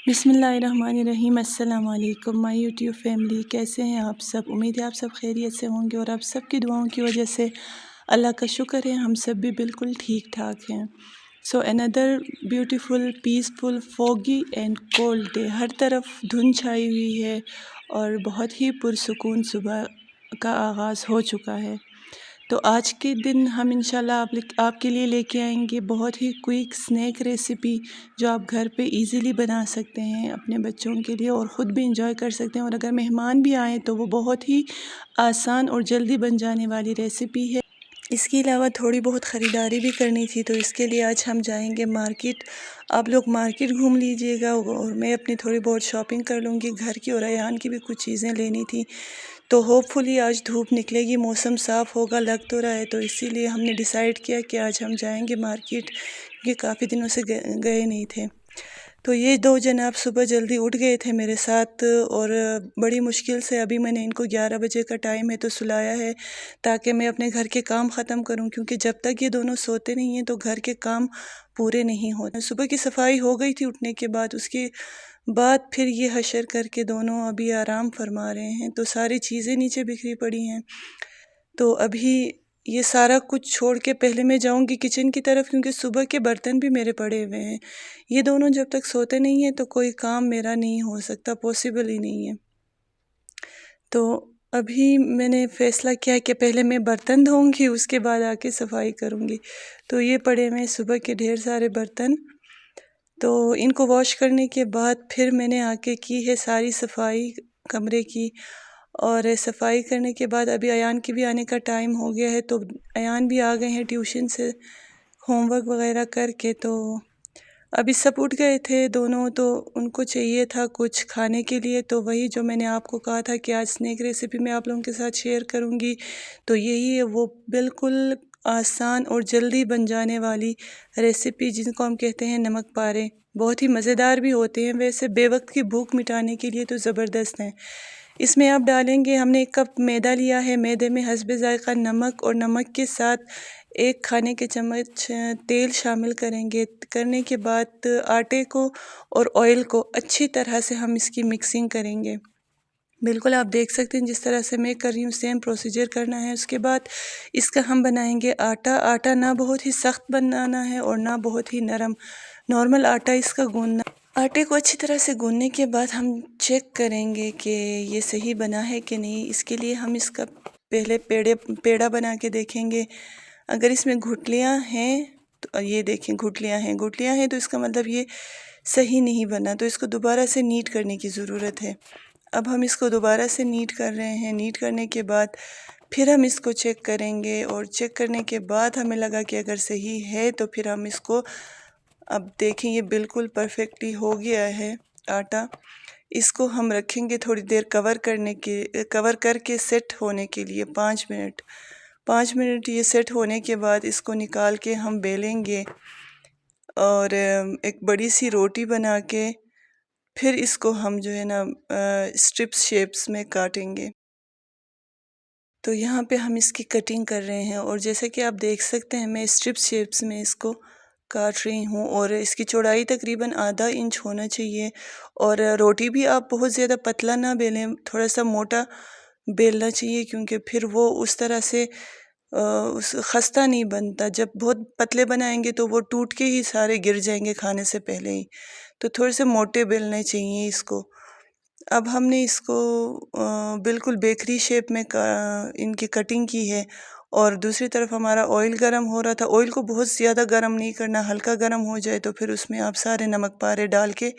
बिस्मिल्लाहिर्रहमानिर्रहीम। अस्सलाम वालेकुम माय यूट्यूब फैमिली, कैसे हैं आप सब। उम्मीद है आप सब खैरियत से होंगे और आप सब की दुआओं की वजह से अल्लाह का शुक्र है हम सब भी बिल्कुल ठीक ठाक हैं। So another beautiful peaceful foggy and cold day. हर तरफ धुंध छाई हुई है और बहुत ही पुरसुकून सुबह का आगाज़ हो चुका है। तो आज के दिन हम इंशाल्लाह आपके लिए लेके आएंगे बहुत ही क्विक स्नैक रेसिपी जो आप घर पे इजीली बना सकते हैं अपने बच्चों के लिए और ख़ुद भी इंजॉय कर सकते हैं, और अगर मेहमान भी आएँ तो वो बहुत ही आसान और जल्दी बन जाने वाली रेसिपी है। इसके अलावा थोड़ी बहुत ख़रीदारी भी करनी थी, तो इसके लिए आज हम जाएंगे मार्केट। आप लोग मार्केट घूम लीजिएगा और मैं अपनी थोड़ी बहुत शॉपिंग कर लूँगी घर की, और अयान की भी कुछ चीज़ें लेनी थी। तो होपफुली आज धूप निकलेगी, मौसम साफ़ होगा लग तो रहा है, तो इसीलिए हमने डिसाइड किया कि आज हम जाएंगे मार्केट, क्योंकि काफ़ी दिनों से गए नहीं थे। तो ये दो जनाब सुबह जल्दी उठ गए थे मेरे साथ, और बड़ी मुश्किल से अभी मैंने इनको 11 बजे का टाइम है तो सुलाया है, ताकि मैं अपने घर के काम ख़त्म करूं, क्योंकि जब तक ये दोनों सोते नहीं हैं तो घर के काम पूरे नहीं होते। सुबह की सफाई हो गई थी उठने के बाद, उसके बाद फिर ये हशर करके दोनों अभी आराम फरमा रहे हैं। तो सारी चीज़ें नीचे बिखरी पड़ी हैं, तो अभी ये सारा कुछ छोड़ के पहले मैं जाऊंगी किचन की तरफ, क्योंकि सुबह के बर्तन भी मेरे पड़े हुए हैं। ये दोनों जब तक सोते नहीं हैं तो कोई काम मेरा नहीं हो सकता, पॉसिबल ही नहीं है। तो अभी मैंने फ़ैसला किया कि पहले मैं बर्तन धोऊंगी, उसके बाद आके सफाई करूंगी। तो ये पड़े हुए सुबह के ढेर सारे बर्तन, तो इनको वॉश करने के बाद फिर मैंने आके की है सारी सफाई कमरे की। और सफाई करने के बाद अभी अयान के भी आने का टाइम हो गया है, तो अयान भी आ गए हैं ट्यूशन से होमवर्क वगैरह करके। तो अभी सब उठ गए थे दोनों, तो उनको चाहिए था कुछ खाने के लिए, तो वही जो मैंने आपको कहा था कि आज स्नैक रेसिपी मैं आप लोगों के साथ शेयर करूंगी, तो यही है वो बिल्कुल आसान और जल्दी बन जाने वाली रेसिपी, जिनको हम कहते हैं नमक पारे। बहुत ही मज़ेदार भी होते हैं, वैसे बेवक्त की भूख मिटाने के लिए तो ज़बरदस्त हैं। इसमें आप डालेंगे, हमने 1 कप मैदा लिया है, मैदे में हस्बे ज़ायक़ा नमक, और नमक के साथ 1 खाने के चम्मच तेल शामिल करेंगे। करने के बाद आटे को और ऑयल को अच्छी तरह से हम इसकी मिक्सिंग करेंगे। बिल्कुल आप देख सकते हैं जिस तरह से मैं कर रही हूँ सेम प्रोसीजर करना है। उसके बाद इसका हम बनाएंगे आटा। आटा ना बहुत ही सख्त बनाना है और ना बहुत ही नरम, नॉर्मल आटा इसका गूंदना। आटे को अच्छी तरह से गूंदने के बाद हम चेक करेंगे कि ये सही बना है कि नहीं। इसके लिए हम इसका पहले पेड़ा बना के देखेंगे। अगर इसमें गुठलियाँ हैं तो ये देखें गुठलियाँ हैं तो इसका मतलब ये सही नहीं बना, तो इसको दोबारा से नीट करने की ज़रूरत है। अब हम इसको दोबारा से नीट कर रहे हैं। नीट करने के बाद फिर हम इसको चेक करेंगे, और चेक करने के बाद हमें लगा कि अगर सही है तो फिर हम इसको, अब देखें ये बिल्कुल परफेक्टली हो गया है आटा। इसको हम रखेंगे थोड़ी देर कवर करके सेट होने के लिए 5 मिनट। 5 मिनट ये सेट होने के बाद इसको निकाल के हम बेलेंगे, और एक बड़ी सी रोटी बना के फिर इसको हम जो है ना स्ट्रिप्स शेप्स में काटेंगे। तो यहाँ पे हम इसकी कटिंग कर रहे हैं, और जैसे कि आप देख सकते हैं मैं स्ट्रिप्स शेप्स में इसको काट रही हूँ, और इसकी चौड़ाई तकरीबन आधा इंच होना चाहिए। और रोटी भी आप बहुत ज़्यादा पतला ना बेलें, थोड़ा सा मोटा बेलना चाहिए, क्योंकि फिर वो उस तरह से उस खस्ता नहीं बनता। जब बहुत पतले बनाएंगे तो वो टूट के ही सारे गिर जाएंगे खाने से पहले ही, तो थोड़े से मोटे बेलने चाहिए इसको। अब हमने इसको बिल्कुल बेकरी शेप में इनकी कटिंग की है, और दूसरी तरफ हमारा ऑयल गरम हो रहा था। ऑयल को बहुत ज़्यादा गरम नहीं करना, हल्का गरम हो जाए तो फिर उसमें आप सारे नमक पारे डाल के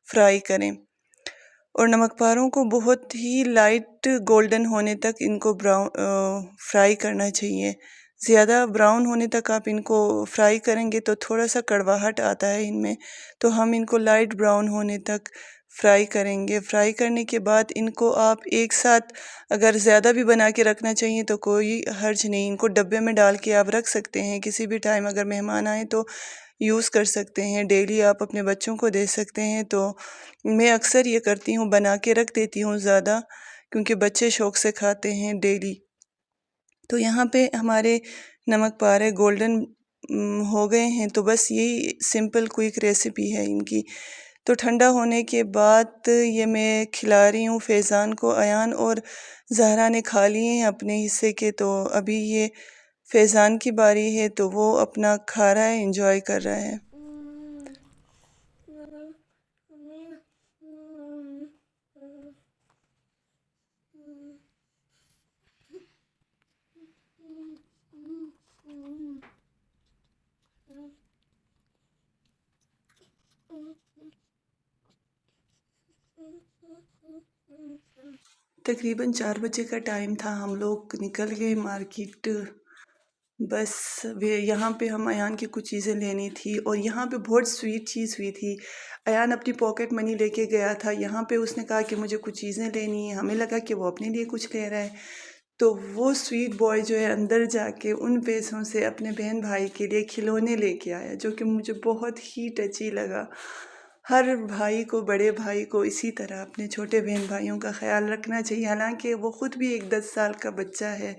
फ्राई करें। और नमक पारों को बहुत ही लाइट गोल्डन होने तक इनको फ्राई करना चाहिए। ज़्यादा ब्राउन होने तक आप इनको फ्राई करेंगे तो थोड़ा सा कड़वाहट आता है इनमें, तो हम इनको लाइट ब्राउन होने तक फ्राई करेंगे। फ्राई करने के बाद इनको आप एक साथ अगर ज़्यादा भी बना के रखना चाहिए तो कोई हर्ज नहीं, इनको डब्बे में डाल के आप रख सकते हैं। किसी भी टाइम अगर मेहमान आए तो यूज़ कर सकते हैं, डेली आप अपने बच्चों को दे सकते हैं। तो मैं अक्सर ये करती हूँ, बना के रख देती हूँ ज़्यादा, क्योंकि बच्चे शौक़ से खाते हैं डेली। तो यहाँ पे हमारे नमक पारे गोल्डन हो गए हैं, तो बस यही सिंपल क्विक रेसिपी है इनकी। तो ठंडा होने के बाद ये मैं खिला रही हूँ फैज़ान को। अयान और ज़हरा ने खा लिए हैं अपने हिस्से के, तो अभी ये फैज़ान की बारी है, तो वो अपना खा रहा है, एंजॉय कर रहा है। तकरीबन 4 बजे का टाइम था, हम लोग निकल गए मार्केट। बस वे यहाँ पे हम अयान की कुछ चीज़ें लेनी थी, और यहाँ पे बहुत स्वीट चीज़ हुई थी। अयान अपनी पॉकेट मनी लेके गया था, यहाँ पे उसने कहा कि मुझे कुछ चीज़ें लेनी है। हमें लगा कि वो अपने लिए कुछ ले रहा है, तो वो स्वीट बॉय जो है अंदर जाके उन पैसों से अपने बहन भाई के लिए खिलौने लेके आया, जो कि मुझे बहुत ही टची लगा। हर भाई को, बड़े भाई को इसी तरह अपने छोटे बहन भाइयों का ख्याल रखना चाहिए। हालांकि वो ख़ुद भी एक 10 साल का बच्चा है,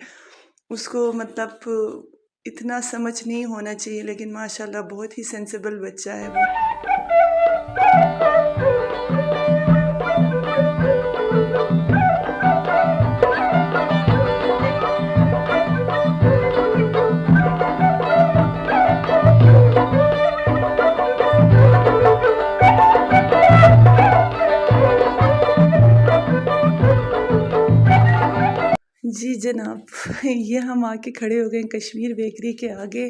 उसको मतलब इतना समझ नहीं होना चाहिए, लेकिन माशाल्लाह बहुत ही सेंसिबल बच्चा है वो। जी जनाब, ये हम आके खड़े हो गए कश्मीर बेकरी के आगे।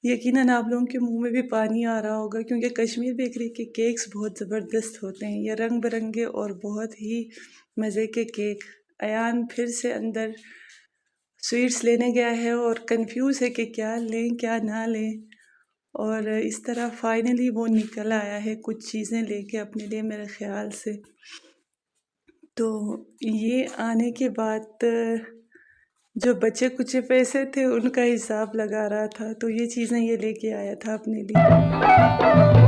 यकीनन आप लोगों के मुंह में भी पानी आ रहा होगा, क्योंकि कश्मीर बेकरी के केक्स बहुत ज़बरदस्त होते हैं। ये रंग बिरंगे और बहुत ही मज़े के केक। अयान फिर से अंदर स्वीट्स लेने गया है और कंफ्यूज है कि क्या लें क्या ना लें, और इस तरह फाइनली वो निकल आया है कुछ चीज़ें लेके अपने लिए मेरे ख्याल से। तो ये आने के बाद जो बचे कुछ पैसे थे उनका हिसाब लगा रहा था, तो ये चीज़ें ये लेके आया था अपने लिए।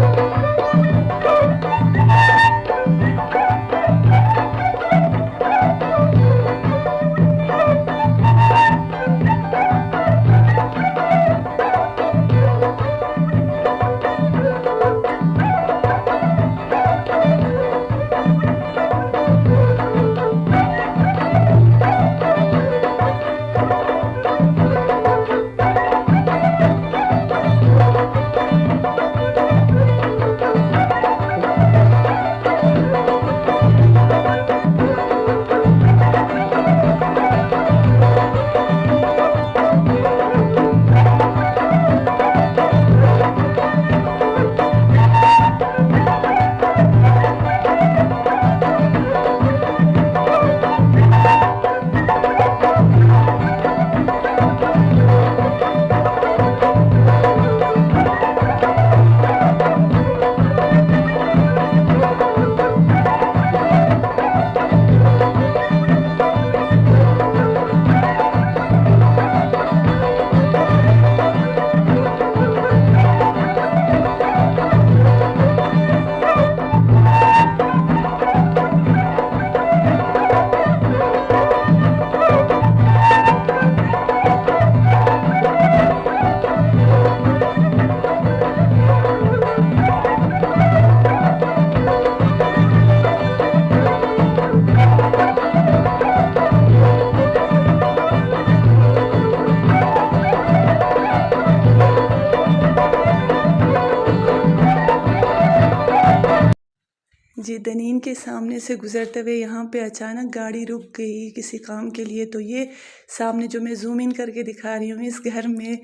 जी, दनीन के सामने से गुज़रते हुए यहाँ पे अचानक गाड़ी रुक गई किसी काम के लिए। तो ये सामने जो मैं ज़ूम इन करके दिखा रही हूँ, इस घर में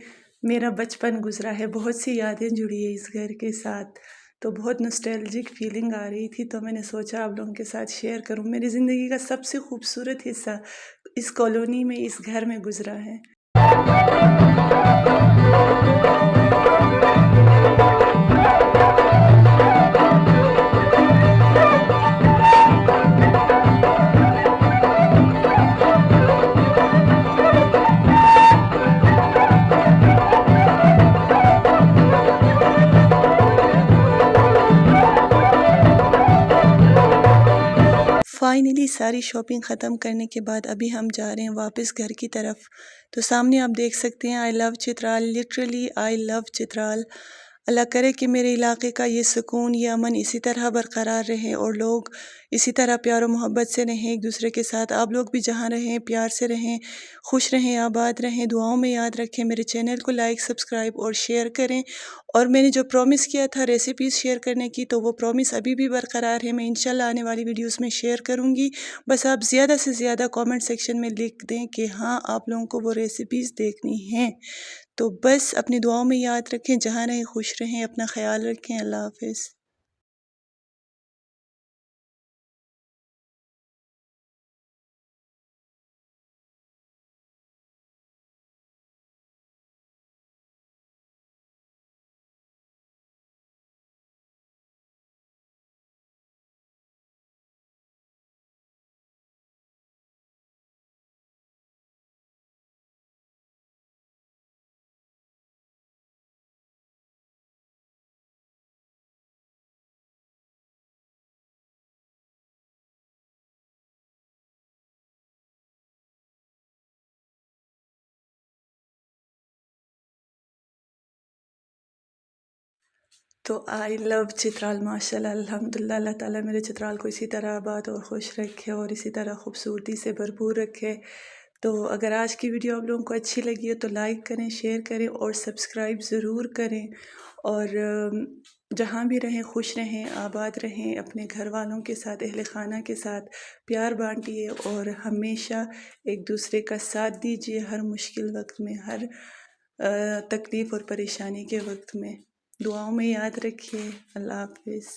मेरा बचपन गुज़रा है, बहुत सी यादें जुड़ी है इस घर के साथ। तो बहुत नॉस्टैल्जिक फीलिंग आ रही थी, तो मैंने सोचा आप लोगों के साथ शेयर करूँ। मेरी ज़िंदगी का सबसे खूबसूरत हिस्सा इस कॉलोनी में, इस घर में गुज़रा है। फाइनली सारी शॉपिंग ख़त्म करने के बाद अभी हम जा रहे हैं वापस घर की तरफ। तो सामने आप देख सकते हैं I love Chitral, literally I love Chitral. Allah करे कि मेरे इलाके का ये सुकून, ये अमन इसी तरह बरकरार रहे और लोग इसी तरह प्यार और मोहब्बत से रहें एक दूसरे के साथ। आप लोग भी जहाँ रहें प्यार से रहें, खुश रहें, आबाद रहें। दुआओं में याद रखें। मेरे चैनल को लाइक, सब्सक्राइब और शेयर करें। और मैंने जो प्रॉमिस किया था रेसिपीज़ शेयर करने की, तो वो प्रॉमिस अभी भी बरकरार है। मैं इंशाल्लाह आने वाली वीडियोस में शेयर करूँगी। बस आप ज़्यादा से ज़्यादा कमेंट सेक्शन में लिख दें कि हाँ, आप लोगों को वो रेसिपीज़ देखनी हैं। तो बस अपनी दुआओं में याद रखें। जहाँ रहें खुश रहें, अपना ख्याल रखें। अल्लाह हाफ़िज़। तो आई लव चित्राल, माशाल्लाह अल्हम्दुलिल्लाह। अल्लाह ताला मेरे चित्राल को इसी तरह आबाद और खुश रखे और इसी तरह खूबसूरती से भरपूर रखे। तो अगर आज की वीडियो आप लोगों को अच्छी लगी है तो लाइक करें, शेयर करें और सब्सक्राइब ज़रूर करें। और जहाँ भी रहें खुश रहें, आबाद रहें, अपने घर वालों के साथ, अहले खाना के साथ प्यार बांटिए और हमेशा एक दूसरे का साथ दीजिए हर मुश्किल वक्त में, हर तकलीफ़ और परेशानी के वक्त में। दुआओं में याद रखिए। अल्लाह हाफ़िज़।